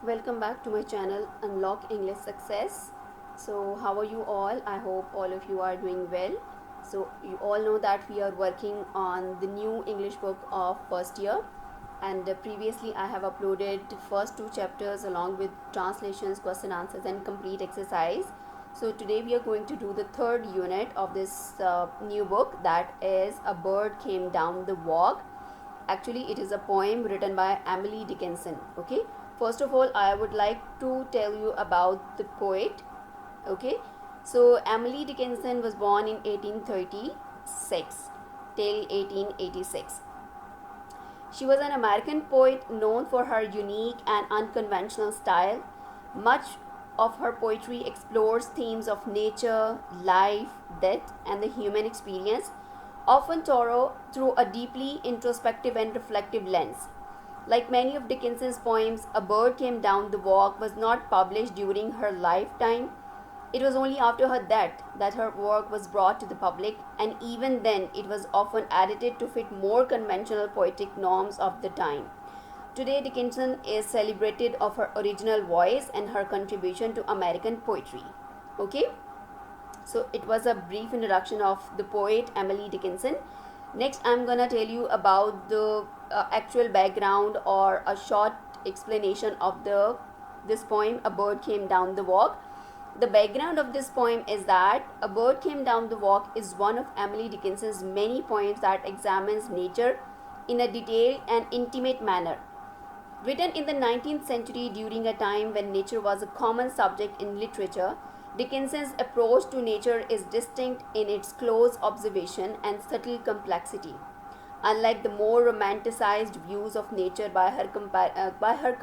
Welcome back to my channel Unlock English Success. So, how are you all? I hope all of you are doing well. So, you all know that we are working on the new English book of first year, and previously I have uploaded the first two chapters along with translations, question answers, and complete exercise. So, today we are going to do the third unit of this new book, that is A Bird Came Down the Walk. Actually, it is a poem written by Emily Dickinson. Okay, first of all, I would like to tell you about the poet. Okay, so Emily Dickinson was born in 1836 till 1886. She was an American poet known for her unique and unconventional style. Much of her poetry explores themes of nature, life, death, and the human experience, often through a deeply introspective and reflective lens. Like many of Dickinson's poems, A Bird Came Down the Walk was not published during her lifetime. It was only after her death that her work was brought to the public, and even then, it was often edited to fit more conventional poetic norms of the time. Today, Dickinson is celebrated of her original voice and her contribution to American poetry. Okay, so it was a brief introduction of the poet Emily Dickinson. Next, I'm gonna tell you about the actual background or a short explanation of the this poem, A Bird Came Down the Walk. The background of this poem is that A Bird Came Down the Walk is one of Emily Dickinson's many poems that examines nature in a detailed and intimate manner. Written in the 19th century during a time when nature was a common subject in literature, Dickinson's approach to nature is distinct in its close observation and subtle complexity. Unlike the more romanticized views of nature by her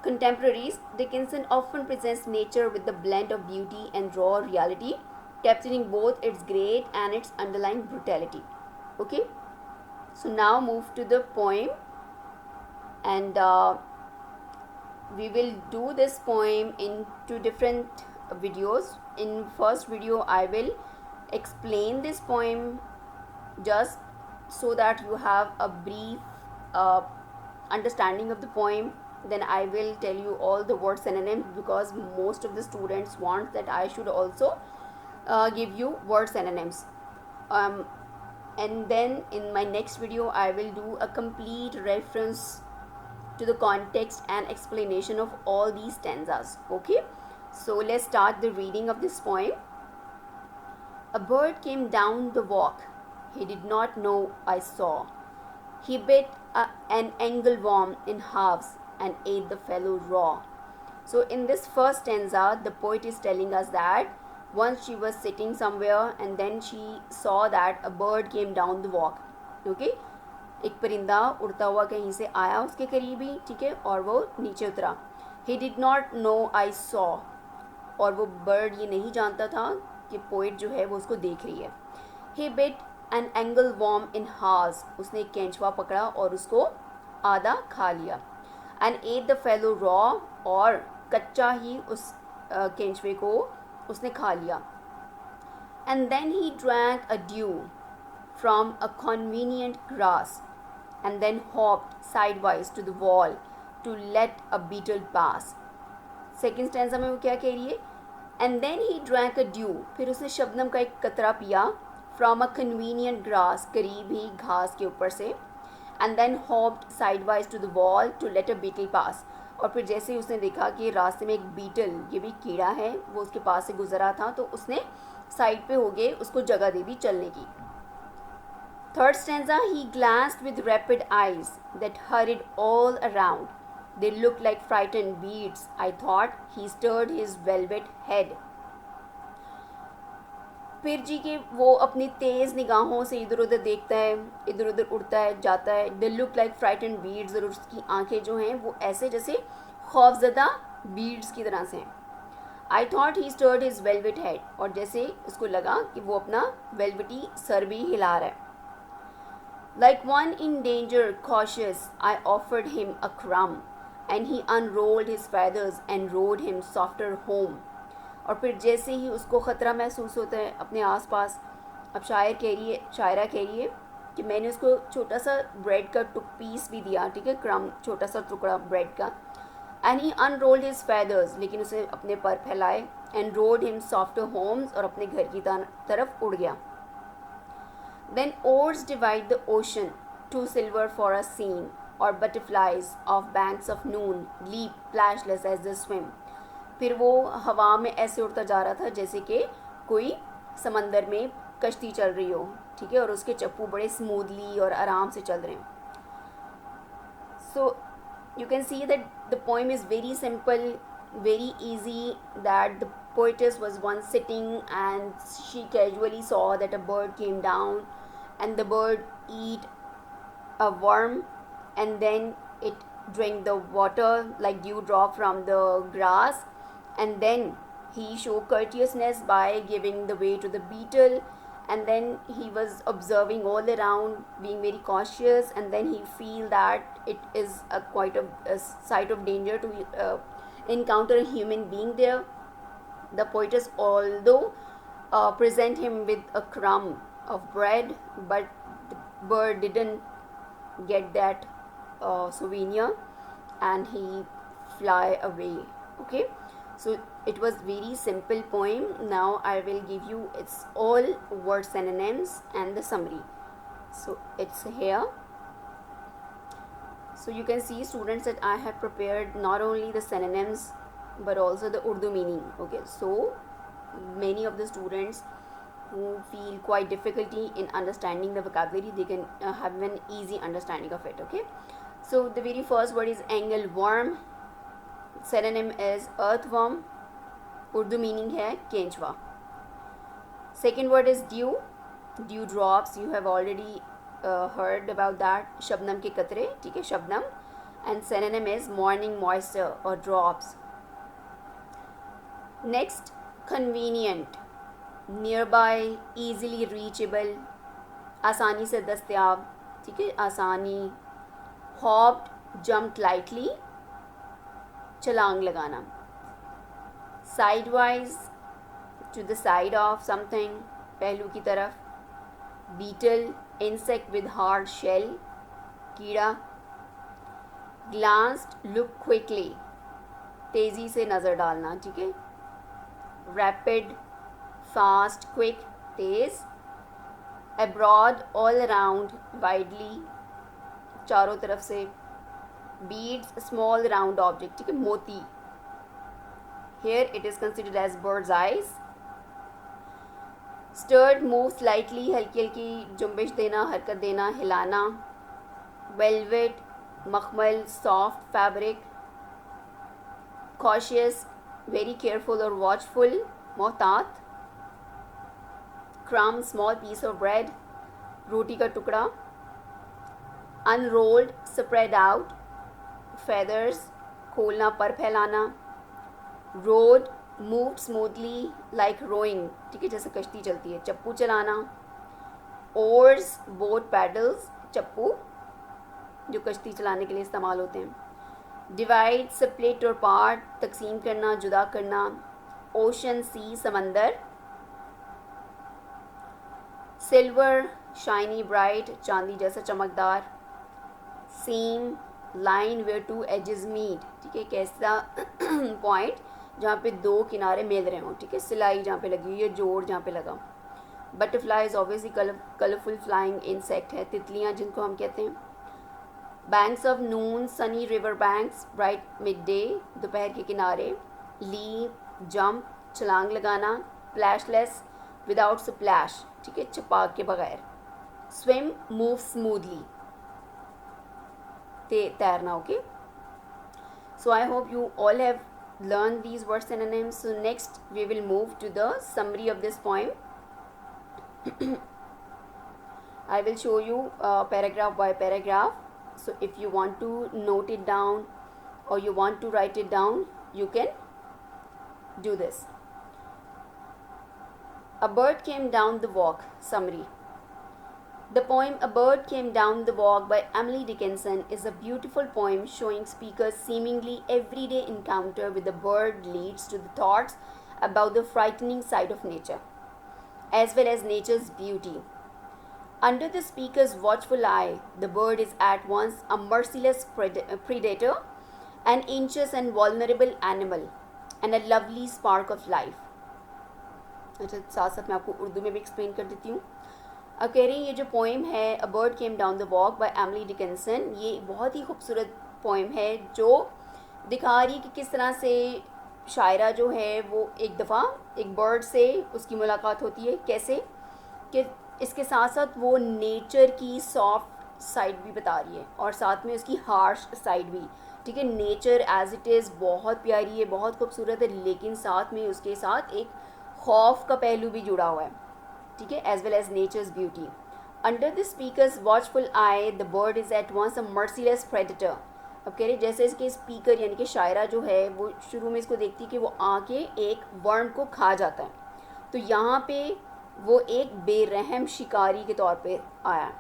contemporaries, Dickinson often presents nature with a blend of beauty and raw reality, capturing both its great and its underlying brutality. Okay, so now move to the poem, and we will do this poem in two different videos. In first video, I will explain this poem just so that you have a brief uh, understanding of the poem. Then I will tell you all the word synonyms, because most of the students want that I should also give you word synonyms. um, and then in my next video I will do a complete reference to the context and explanation of all these stanzas. Okay, so let's start the reading of this poem. A bird came down the walk. He did not know I saw. He bit an angleworm in halves and ate the fellow raw. So, in this first stanza, the poet is telling us that once she was sitting somewhere and then she saw that a bird came down the walk. Okay, एक परिंदा उड़ता हुआ कहीं से आया उसके करीब ही, ठीक है, और वो नीचे उतरा. He did not know I saw. और वो बर्ड ये नहीं जानता था कि पोइट जो है वो उसको देख रही है. He bit an angleworm in halves. उसने एक केंचुआ पकड़ा और उसको आधा खा लिया. And ate the fellow raw. और कच्चा ही उस केंचुए को उसने खा लिया. And then he drank a dew from a convenient grass, and then hopped sidewise to the wall to let a beetle pass. Second stanza में वो क्या कह रही है? And then he drank a dew. फिर उसने शबनम का एक कतरा पिया. फ्रॉम अ कन्वीनियंट ग्रास, करीब ही घास के ऊपर से. And then hopped sideways to the wall to let a beetle pass. और फिर जैसे ही उसने देखा कि रास्ते में एक बीटल, ये भी कीड़ा है, वो उसके पास से गुजरा था, तो उसने साइड पे हो गए उसको जगह दे दी चलने की. Third stanza, he glanced with rapid eyes that hurried all around. They looked like frightened beads, I thought. He stirred his velvet head. फिर जी के वो अपनी तेज़ निगाहों से इधर उधर देखता है, इधर उधर उड़ता है, जाता है. They looked like frightened beads, और उसकी आंखें जो हैं वो ऐसे जैसे खौफजदा बीड्स की तरह से हैं. I thought he stirred his velvet head. और जैसे उसको लगा कि वो अपना वेलवेटी सर भी हिला रहा है. Like one in danger, cautious, I offered him a crumb, and he unrolled his feathers and rode him softer home. और फिर जैसे ही उसको ख़तरा महसूस होता है अपने आसपास, अब शायरा कह रही है कि मैंने उसको छोटा सा ब्रेड का पीस भी दिया, ठीक है, क्रम, छोटा सा टुकड़ा ब्रेड का. And he unrolled his feathers, लेकिन उसे अपने पर फैलाए, and rowed him softer homes, और अपने घर की तरफ उड़ गया. Then oars divide the ocean, two silver for a seam, or butterflies of banks of noon leap flashless as they swim. फिर वो हवा में ऐसे उड़ता जा रहा था जैसे कि कोई समंदर में कश्ती चल रही हो, ठीक है, और उसके चप्पू बड़े स्मूथली और आराम से चल रहे हैं. So you can see that the poem is very simple, very easy, that the poetess was once sitting and she casually saw that a bird came down, and the bird eat a worm, and then it drank the water like dewdrop from the grass, and then he showed courteousness by giving the way to the beetle, and then he was observing all around, being very cautious, and then he feel that it is quite a sight of danger to encounter a human being there. The poetess, although present him with a crumb of bread, but the bird didn't get that souvenir, and he fly away. Okay, so it was very simple poem. Now I will give you its all word synonyms and the summary. So it's here. So you can see, students, that I have prepared not only the synonyms but also the Urdu meaning. Okay, so many of the students who feel quite difficulty in understanding the vocabulary, they can have an easy understanding of it. Okay, so the very first word is angleworm. Synonym is earthworm. Urdu meaning है केंचुआ. Second word is dew. Dew drops, you have already heard about that. Shabnam के कतरे, ठीक है, Shabnam. And synonym is morning moisture or drops. Next, convenient, nearby, easily reachable, आसानी से दस्तयाब, ठीक है, आसानी. Hopped, jumped lightly, छलांग लगाना. Sidewise, to the side of something, पहलू की तरफ. Beetle, insect with hard shell, कीड़ा. Glanced, look quickly, तेज़ी से नज़र डालना, ठीक है. Rapid, fast, quick, तेज़. Abroad, all around, widely, चारों तरफ से. Beads, small round object, ठीक है, मोती. Here it is considered as bird's eyes. Stirred, move slightly, हल्की हल्की जुम्बिश देना, हरकत देना, हिलाना. Velvet, मखमल, soft fabric. Cautious, very careful or watchful, मोहतात. Crumb, small piece of bread, रोटी का टुकड़ा. Unrolled, spread out. Feathers, खोलना, पर फैलाना. Rode, moved smoothly like rowing, ठीक है, जैसे कश्ती चलती है. चप्पू चलाना. Oars, boat paddles, चप्पू जो कश्ती चलाने के लिए इस्तेमाल होते हैं. Divide, split or part, तकसीम करना, जुदा करना. Ocean, sea, समंदर. Silver, shiny bright, चांदी जैसा चमकदार. Seam, line where two edges meet, ठीक है, एक ऐसा पॉइंट जहाँ पे दो किनारे मिल रहे हों, ठीक है, सिलाई जहाँ पे लगी हुई है, जोड़ जहाँ पे लगा. Butterflies obviously colourful flying insect है, तितलियाँ जिनको हम कहते हैं. Banks of Noon, Sunny river banks, bright mid day, दोपहर के किनारे. लीप, जंप, छलांग लगाना. प्लैशलेस, विदाउट स्प्लैश, ठीक है, छपाक के बगैर. स्विम, मूव स्मूथली, तैरना. Okay, so I hope you all have learned these word synonyms. So next we will move to the summary of this poem. I will show you paragraph by paragraph. So if you want to note it down or you want to write it down, you can do this. A bird came down the walk. Summary. The poem A Bird Came Down the Walk by Emily Dickinson is a beautiful poem showing speakers' seemingly everyday encounter with the bird leads to the thoughts about the frightening side of nature, as well as nature's beauty. Under the speaker's watchful eye, the bird is at once a merciless predator an anxious and vulnerable animal and a lovely spark of life. अच्छा, साथ साथ मैं आपको उर्दू में भी explain कर देती हूँ। अब कह रही हैं ये जो पोइम है a bird came down the walk bye Emily Dickinson, ये बहुत ही खूबसूरत पोइम है जो दिखा रही है कि किस तरह से शायरा जो है वो एक दफ़ा एक बर्ड से उसकी मुलाकात होती है, कैसे कि इसके साथ साथ वो नेचर की सॉफ्ट साइड भी बता रही है और साथ में उसकी हार्श साइड भी। ठीक है, नेचर एज इट इज़ बहुत प्यारी है, बहुत खूबसूरत है, लेकिन साथ में उसके साथ एक खौफ का पहलू भी जुड़ा हुआ है। ठीक है, as well as nature's beauty. Under the speaker's watchful eye the bird is at once a merciless predator. अब कह रहे जैसे इसके स्पीकर यानी कि शायरा जो है वो शुरू में इसको देखती है कि वो आके एक वर्म को खा जाता है, तो यहाँ पे वो एक बेरहम शिकारी के तौर पे आया।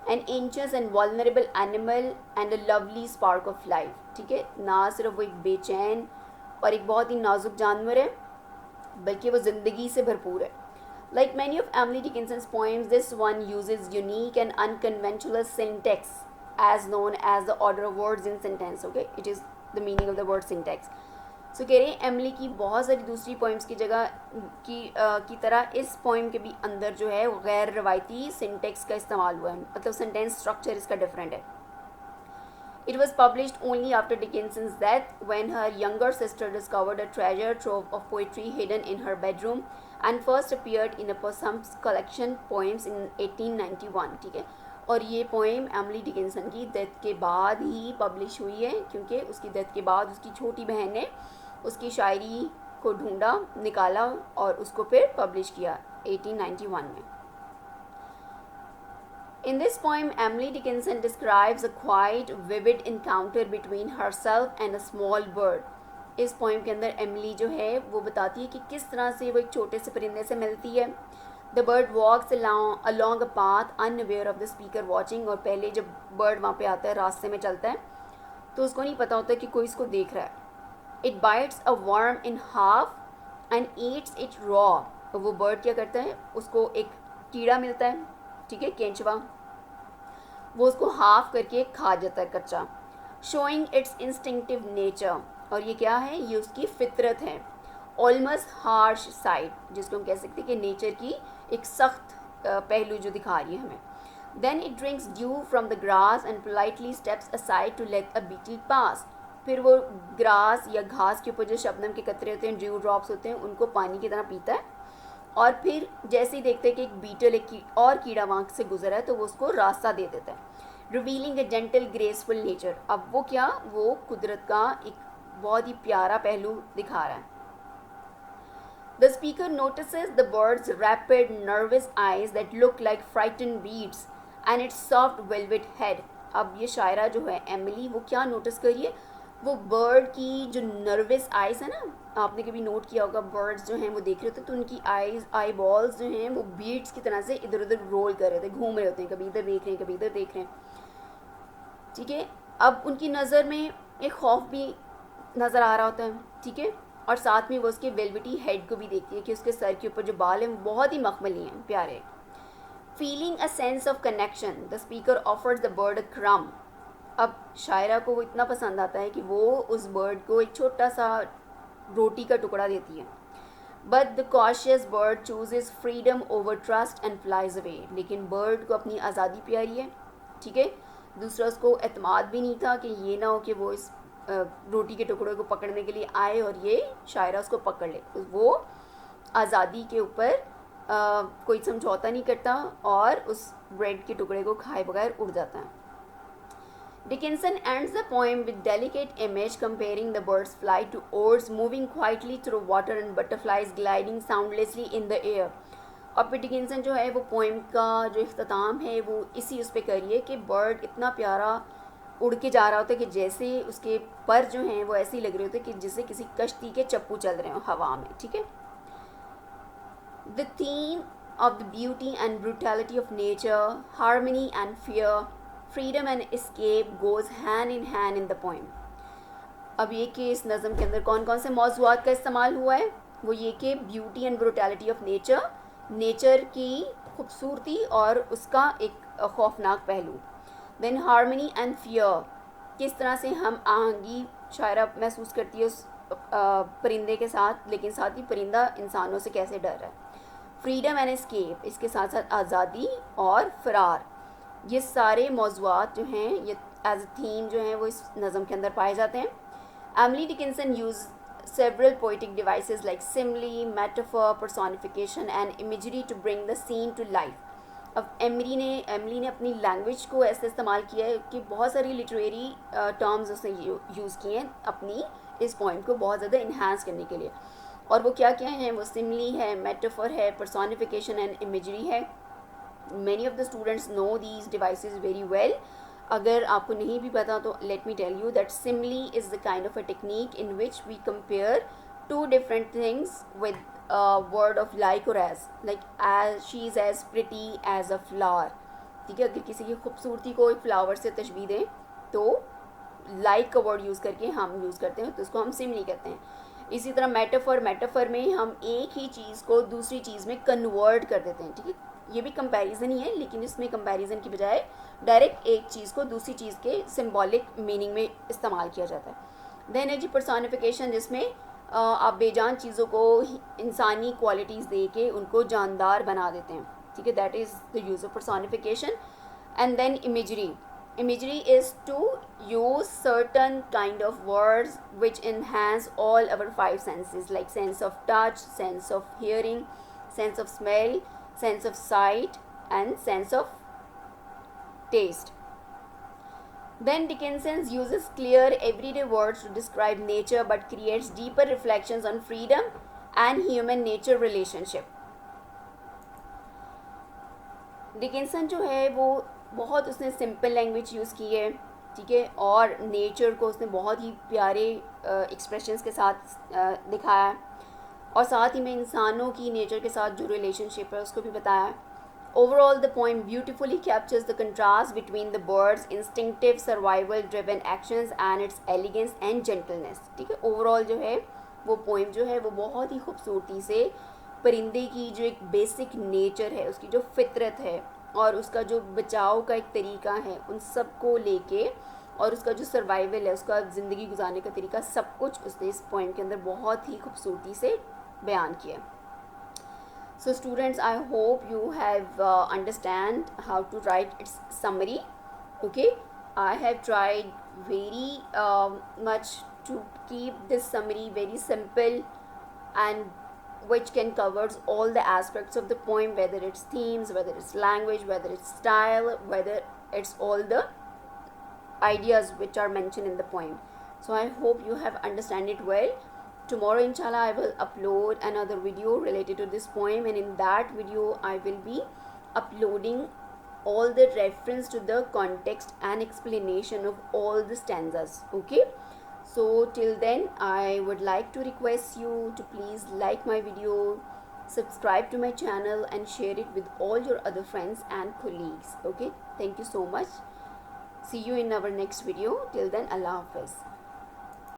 An anxious and vulnerable animal and a lovely spark of life. ठीक है, ना सिर्फ वो एक बेचैन और एक बहुत ही नाजुक जानवर है, बल्कि वो ज़िंदगी से भरपूर है। Like many of Emily Dickinson's poems, this one uses unique and unconventional syntax as known as the order of words in sentence. Okay, it is the meaning of the word syntax. So कह रहे हैं Emily की बहुत सारी दूसरी poems की जगह की तरह इस पोइम के भी अंदर जो है गैर रवायती सिंटेक्स का इस्तेमाल हुआ है, मतलब सेंटेंस स्ट्रक्चर इसका डिफरेंट है। It was published only after Dickinson's death, when her younger sister discovered a treasure trove of poetry hidden in her bedroom and first appeared in a Possum's collection poems in 1891. ठीक है, और ये poem Emily Dickinson की death के बाद ही publish हुई है, क्योंकि उसकी डेथ के बाद उसकी छोटी बहन ने उसकी शायरी को ढूंढा, निकाला और उसको फिर पब्लिश किया 1891 में। In this poem, Emily Dickinson describes a quite vivid encounter between herself and a small bird. इस पोइम के अंदर एमिली जो है वो बताती है कि किस तरह से वो एक छोटे से परिंदे से मिलती है। The bird walks along a path unaware of the speaker watching, और पहले जब बर्ड वहाँ पे आता है, रास्ते में चलता है, तो उसको नहीं पता होता कि कोई इसको देख रहा है। It bites a worm in half and eats it raw. और वो बर्ड क्या करता है, उसको एक कीड़ा मिलता है, ठीक है, केंचुआ, वो उसको हाफ करके खा जाता है कच्चा। शोइंग इट्स इंस्टिंक्टिव नेचर, और ये क्या है, ये उसकी फितरत है। ऑलमोस्ट हार्श साइड, जिसको हम कह सकते हैं कि नेचर की एक सख्त पहलू जो दिखा रही है हमें। Then it drinks dew from the grass and politely steps aside to let a beetle pass. फिर वो ग्रास या घास के ऊपर जो शबनम के कतरे होते हैं, ड्यू ड्रॉप्स होते हैं, उनको पानी की तरह पीता है, और फिर जैसे ही देखते हैं कि एक बीटल एक और कीड़ा वहाँ से गुजरा है, तो वो उसको रास्ता दे देता है। Revealing a gentle graceful nature, अब वो क्या, वो कुदरत का एक बहुत ही प्यारा पहलू दिखा रहा है। The speaker notices the birds rapid nervous eyes that look like frighten beads and it's soft velvet head. अब ये शायरा जो है एमिली, वो क्या नोटिस करिए, वो बर्ड की जो नर्वस आइज है ना, आपने कभी नोट किया होगा, बर्ड्स जो हैं वो देख रहे होते हैं तो उनकी आई बॉल्स जो हैं वो बीड्स की तरह से इधर उधर रोल कर रहे थे, घूम रहे होते हैं, कभी इधर देख रहे हैं, कभी इधर देख रहे हैं। ठीक है, अब उनकी नज़र में एक खौफ भी नज़र आ रहा होता है। ठीक है, और साथ में वो उसके वेलवेटी हेड को भी देखती है कि उसके सर के ऊपर जो बाल हैं वो बहुत ही मखमली हैं, प्यारे। Feeling a sense of connection the speaker offers the bird अ क्रम। अब शायरा को वो इतना पसंद आता है कि वो उस बर्ड को एक छोटा सा रोटी का टुकड़ा देती है। But the cautious bird chooses freedom over trust and flies away. लेकिन बर्ड को अपनी आज़ादी प्यारी है। ठीक है, दूसरा उसको एतमाद भी नहीं था कि ये ना हो कि वो इस रोटी के टुकड़े को पकड़ने के लिए आए और ये शायरा उसको पकड़ ले। वो आज़ादी के ऊपर कोई समझौता नहीं करता और उस ब्रेड के टुकड़े को खाए बगैर उड़ जाता है। Dickinson ends the poem with delicate image comparing the bird's flight to oars moving quietly through water and butterflies gliding soundlessly in the air. और फिर डिकिंसन जो है वो पोइम का जो इख्तिताम है वो इसी उस पर करिए कि बर्ड इतना प्यारा उड़ के जा रहा होता है कि जैसे उसके पर जो हैं वो ऐसे ही लग रहे होते हैं कि जैसे किसी कश्ती के चप्पू चल रहे हो हवा में। ठीक है, the theme of the beauty and brutality of nature, harmony and fear, freedom and escape goes hand in hand in the poem. अब ये कि इस नज़म के अंदर कौन कौन से मौज़ूआत का इस्तेमाल हुआ है, वो ये कि beauty and brutality of nature, nature की खूबसूरती और उसका एक खौफनाक पहलू। देन हार्मनी एंड फियर, किस तरह से हम आहंगी शायरा महसूस करती है उस परिंदे के साथ, लेकिन साथ ही परिंदा इंसानों से कैसे डर रहा है। फ्रीडम एंड एस्केप, इसके साथ साथ आज़ादी और फ़रार, ये सारे मौज़ूआत जो हैं ये एज अ थीम जो हैं वो इस नज़म के अंदर पाए जाते हैं। Emily Dickinson use several poetic devices like simile, metaphor, personification and imagery to bring the scene to life. अब एमली ने अपनी लैंग्वेज को ऐसे इस्तेमाल किया है कि बहुत सारी लिटरेरी टर्म्स उसने यूज़ किए हैं अपनी इस पॉइंट को बहुत ज़्यादा इन्हांस करने के लिए। और वो क्या क्या हैं, वो सिमली है, मेटाफर है, पर्सोनिफिकेशन एंड इमेजरी है। Many of the students know these devices very well. अगर आपको नहीं भी पता तो let me tell you that simile is the kind of a technique in which we compare two different things with word of like और as she is as pretty as a flower. ठीक है, अगर किसी की खूबसूरती को एक flower से तशबीह दें तो लाइक का वर्ड यूज़ करके हम यूज़ करते हैं, तो उसको हम सिमली कहते हैं। इसी तरह मेटाफर में हम एक ही चीज़ को दूसरी चीज़ में कन्वर्ट कर देते हैं। ठीक है, ये भी कंपैरिजन ही है, लेकिन इसमें कंपैरिजन की बजाय डायरेक्ट एक चीज़ को दूसरी चीज़ के सिंबॉलिक मीनिंग में इस्तेमाल किया जाता है। देन है जी पर्सोनिफिकेशन, जिसमें आप बेजान चीज़ों को इंसानी क्वालिटीज़ दे के उनको जानदार बना देते हैं। ठीक है, that is the use of personification. And then imagery is to use certain kind of words which enhance all our five senses, like sense of touch, sense of hearing, sense of smell, sense of sight and sense of taste. Then Dickinson uses clear everyday words to describe nature but creates deeper reflections on freedom and human nature relationship. Dickinson जो है वो बहुत उसने simple language use की है। ठीक है, और नेचर को उसने बहुत ही प्यारे एक्सप्रेशंस के साथ दिखाया है, और साथ ही में इंसानों की नेचर के साथ जो रिलेशनशिप है उसको भी बताया। Overall the poem beautifully captures the contrast between the birds instinctive survival driven actions and its elegance and gentleness. ठीक है, ओवरऑल जो है वो पोएम जो है वो बहुत ही खूबसूरती से परिंदे की जो एक बेसिक नेचर है, उसकी जो फितरत है और उसका जो बचाव का एक तरीका है, उन सब को लेके, और उसका जो सर्वाइवल है, उसका ज़िंदगी गुजारने का तरीका, सब कुछ उसने इस पोएम के अंदर बहुत ही खूबसूरती से बयान किया। So students, I hope you have understand how to write its summary. Okay, I have tried very much to keep this summary very simple and which can covers all the aspects of the poem, whether it's themes, whether it's language, whether it's style, whether it's all the ideas which are mentioned in the poem. So I hope you have understand it well. Tomorrow inshallah I will upload another video related to this poem, and in that video I will be uploading all the reference to the context and explanation of all the stanzas. Okay, so till then I would like to request you to please like my video, subscribe to my channel and share it with all your other friends and colleagues. Okay, thank you so much. See you in our next video. Till then, Allah Hafiz.